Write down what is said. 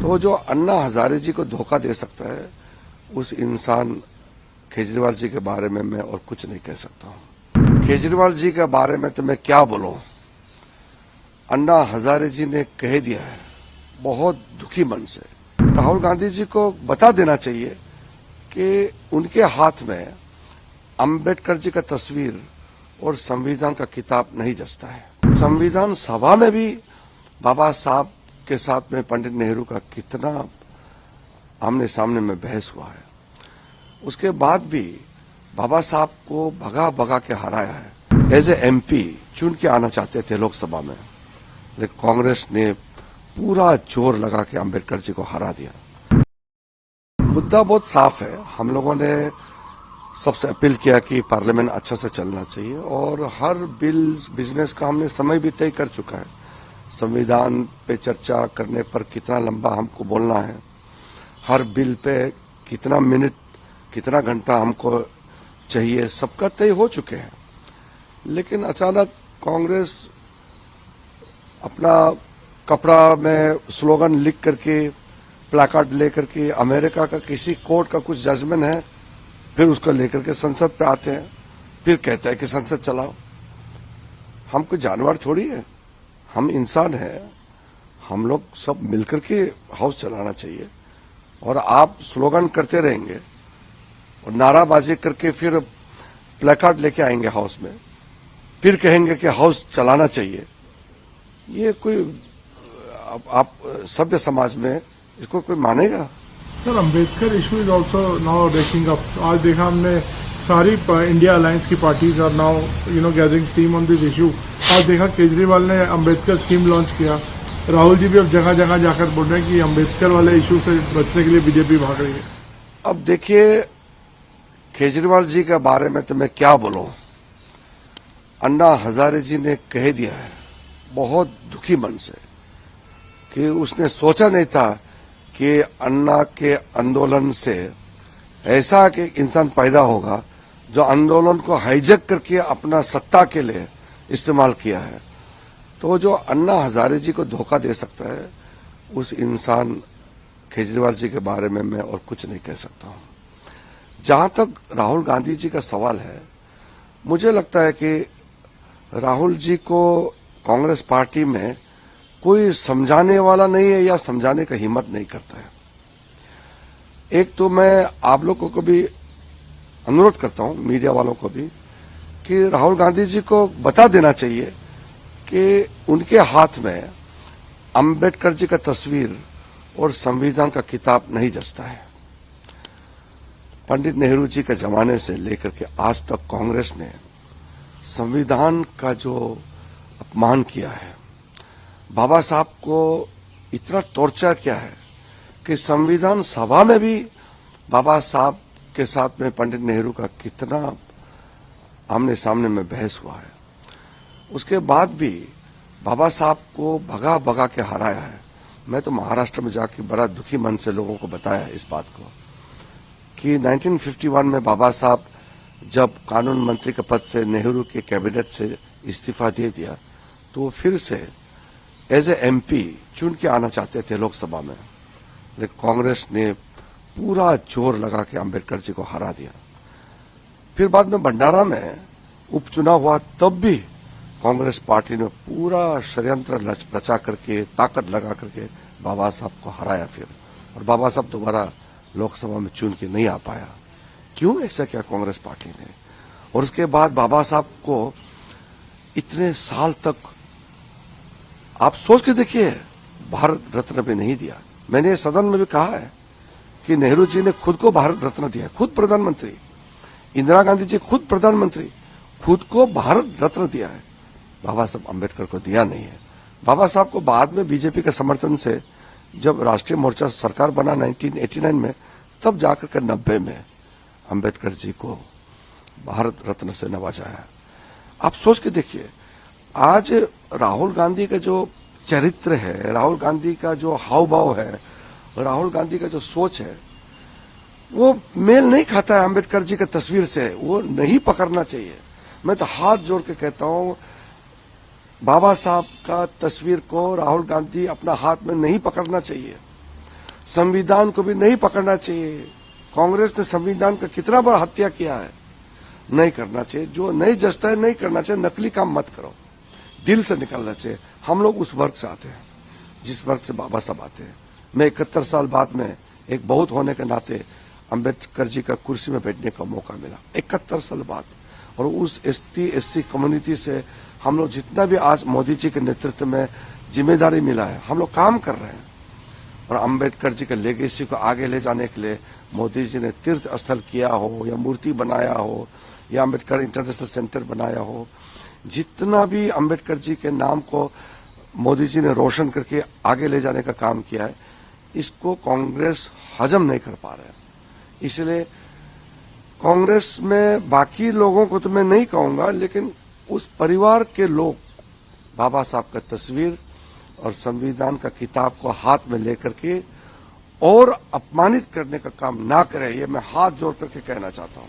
तो जो अन्ना हजारे जी को धोखा दे सकता है उस इंसान केजरीवाल जी के बारे में मैं और कुछ नहीं कह सकता हूं। केजरीवाल जी के बारे में तो मैं क्या बोलूं, अन्ना हजारे जी ने कह दिया है बहुत दुखी मन से। राहुल गांधी जी को बता देना चाहिए कि उनके हाथ में अंबेडकर जी का तस्वीर और संविधान का किताब नहीं जचता है। संविधान सभा में भी बाबा साहब के साथ में पंडित नेहरू का कितना आमने सामने में बहस हुआ है। उसके बाद भी बाबा साहब को भगा भगा के हराया है। एज ए एमपी चुन के आना चाहते थे लोकसभा में, लेकिन कांग्रेस ने पूरा जोर लगा के अंबेडकर जी को हरा दिया। मुद्दा बहुत साफ है। हम लोगों ने सबसे अपील किया कि पार्लियामेंट अच्छा से चलना चाहिए और हर बिजनेस का हमने समय भी तय कर चुका है। संविधान पे चर्चा करने पर कितना लंबा हमको बोलना है, हर बिल पे कितना मिनट कितना घंटा हमको चाहिए, सबका तय हो चुके हैं। लेकिन अचानक कांग्रेस अपना कपड़ा में स्लोगन लिख करके प्लाकार्ड लेकर के अमेरिका का किसी कोर्ट का कुछ जजमेंट है, फिर उसको लेकर के संसद पे आते हैं, फिर कहते हैं कि संसद चलाओ। हम कोई जानवर थोड़ी है, हम इंसान हैं। हम लोग सब मिलकर के हाउस चलाना चाहिए। और आप स्लोगन करते रहेंगे और नाराबाजी करके फिर प्लेकार्ड लेके आएंगे हाउस में, फिर कहेंगे कि हाउस चलाना चाहिए। ये कोई आप सभ्य समाज में इसको कोई मानेगा? Sir, Ambedkar issue is also now raking up. आज देखा हमने सारी इंडिया अलायंस की parties are now gathering steam on this issue. आज देखा केजरीवाल ने अंबेडकर स्कीम लॉन्च किया। राहुल जी भी अब जगह जगह जाकर बोल रहे हैं कि अंबेडकर वाले इशू से बचने के लिए बीजेपी भाग रही है। अब देखिए, केजरीवाल जी के बारे में तो मैं क्या बोलूं, अन्ना हजारे जी ने कह दिया है बहुत दुखी मन से कि उसने सोचा नहीं था कि अन्ना के आंदोलन से ऐसा कि इंसान पैदा होगा जो आंदोलन को हाईजैक करके अपना सत्ता के लिए इस्तेमाल किया है। तो जो अन्ना हजारे जी को धोखा दे सकता है उस इंसान केजरीवाल जी के बारे में मैं और कुछ नहीं कह सकता हूं। जहां तक राहुल गांधी जी का सवाल है, मुझे लगता है कि राहुल जी को कांग्रेस पार्टी में कोई समझाने वाला नहीं है या समझाने का हिम्मत नहीं करता है। एक तो मैं आप लोगों को भी अनुरोध करता हूं, मीडिया वालों को भी, कि राहुल गांधी जी को बता देना चाहिए कि उनके हाथ में अंबेडकर जी का तस्वीर और संविधान का किताब नहीं जचता है। पंडित नेहरू जी के जमाने से लेकर के आज तक कांग्रेस ने संविधान का जो अपमान किया है, बाबा साहब को इतना टॉर्चर किया है कि संविधान सभा में भी बाबा साहब के साथ में पंडित नेहरू का कितना आमने सामने में बहस हुआ है। उसके बाद भी बाबा साहब को भगा भगा के हराया है। मैं तो महाराष्ट्र में जाके बड़ा दुखी मन से लोगों को बताया इस बात को कि 1951 में बाबा साहब जब कानून मंत्री के पद से नेहरू के कैबिनेट से इस्तीफा दे दिया, तो वो फिर से एज ए एमपी चुन के आना चाहते थे लोकसभा में, लेकिन कांग्रेस ने पूरा जोर लगा के अंबेडकर जी को हरा दिया। फिर बाद में भंडारा में उपचुनाव हुआ, तब भी कांग्रेस पार्टी ने पूरा षड्यंत्र रचा करके ताकत लगा करके बाबा साहब को हराया फिर, और बाबा साहब दोबारा लोकसभा में चुन के नहीं आ पाया। क्यों ऐसा किया कांग्रेस पार्टी ने? और उसके बाद बाबा साहब को इतने साल तक आप सोच के देखिए, भारत रत्न भी नहीं दिया। मैंने सदन में भी कहा है कि नेहरू जी ने खुद को भारत रत्न दिया, खुद प्रधानमंत्री, इंदिरा गांधी जी खुद प्रधानमंत्री, खुद को भारत रत्न दिया है। बाबा साहब अम्बेडकर को दिया नहीं है। बाबा साहब को बाद में बीजेपी के समर्थन से जब राष्ट्रीय मोर्चा सरकार बना 1989 में, तब जाकर के 90 में अम्बेडकर जी को भारत रत्न से नवाजा है। आप सोच के देखिए, आज राहुल गांधी का जो चरित्र है, राहुल गांधी का जो हाव भाव है, राहुल गांधी का जो सोच है, वो मेल नहीं खाता है अम्बेडकर जी की तस्वीर से। वो नहीं पकड़ना चाहिए। मैं तो हाथ जोड़ के कहता हूं, बाबा साहब का तस्वीर को राहुल गांधी अपना हाथ में नहीं पकड़ना चाहिए। संविधान को भी नहीं पकड़ना चाहिए। कांग्रेस ने संविधान का कितना बड़ा हत्या किया है, नहीं करना चाहिए। जो नहीं जचता है नहीं करना चाहिए। नकली काम मत करो, दिल से निकलना चाहिए। हम लोग उस वर्ग से आते हैं जिस वर्ग से बाबा साहब आते हैं। मैं 71 साल बाद में एक बहुत होने के नाते अंबेडकर जी का कुर्सी में बैठने का मौका मिला, 71 साल बाद। और उस ST/SC कम्युनिटी से हम लोग जितना भी आज मोदी जी के नेतृत्व में जिम्मेदारी मिला है, हम लोग काम कर रहे हैं। और अंबेडकर जी के लेगेसी को आगे ले जाने के लिए मोदी जी ने तीर्थ स्थल किया हो या मूर्ति बनाया हो या अंबेडकर इंटरनेशनल सेंटर बनाया हो, जितना भी अंबेडकर जी के नाम को मोदी जी ने रोशन करके आगे ले जाने का काम किया है, इसको कांग्रेस हजम नहीं कर पा रहे हैं। इसलिए कांग्रेस में बाकी लोगों को तो मैं नहीं कहूंगा, लेकिन उस परिवार के लोग बाबा साहब का तस्वीर और संविधान का किताब को हाथ में लेकर के और अपमानित करने का काम ना करें, ये मैं हाथ जोड़ करके कहना चाहता हूं।